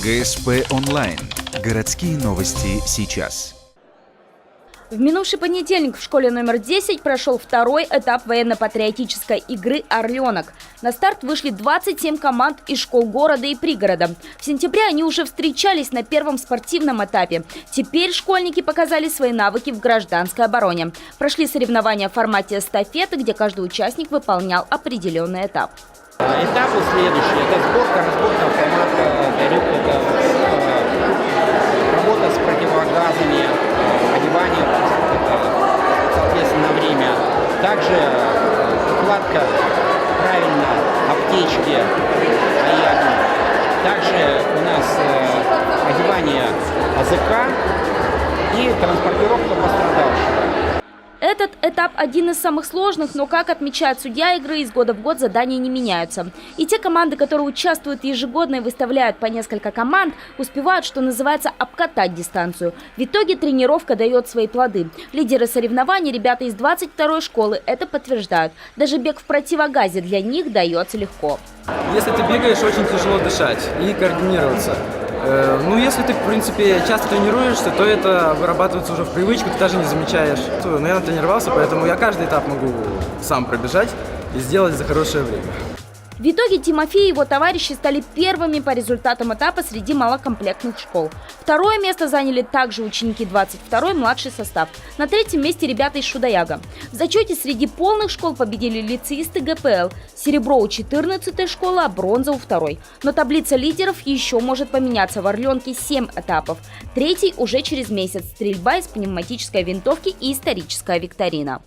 ГСП онлайн. Городские новости сейчас. В минувший понедельник в школе номер 10 прошел второй этап военно-патриотической игры «Орленок». На старт вышли 27 команд из школ города и пригорода. В сентябре они уже встречались на первом спортивном этапе. Теперь школьники показали свои навыки в гражданской обороне. Прошли соревнования в формате эстафеты, где каждый участник выполнял определенный этап. Этапы следующие. Это сборка, разборка автомата, работа с противогазами, одевание, соответственно, на время. Также укладка правильно аптечки. Также у нас одевание АЗК и транспортировка пострадавшего. Этот этап один из самых сложных, но, как отмечает судья игры, из года в год задания не меняются. И те команды, которые участвуют ежегодно и выставляют по несколько команд, успевают, что называется, обкатать дистанцию. В итоге тренировка дает свои плоды. Лидеры соревнований, ребята из 22-й школы, это подтверждают. Даже бег в противогазе для них дается легко. Если ты бегаешь, очень тяжело дышать и координироваться. Если ты, в принципе, часто тренируешься, то это вырабатывается уже в привычку, ты даже не замечаешь. Но я натренировался, поэтому я каждый этап могу сам пробежать и сделать за хорошее время. В итоге Тимофей и его товарищи стали первыми по результатам этапа среди малокомплектных школ. Второе место заняли также ученики 22-й младший состав. На третьем месте ребята из Шудаяга. В зачете среди полных школ победили лицеисты ГПЛ. Серебро у 14-й школы, а бронза у 2-й. Но таблица лидеров еще может поменяться. В Орленке 7 этапов. Третий уже через месяц. Стрельба из пневматической винтовки и историческая викторина.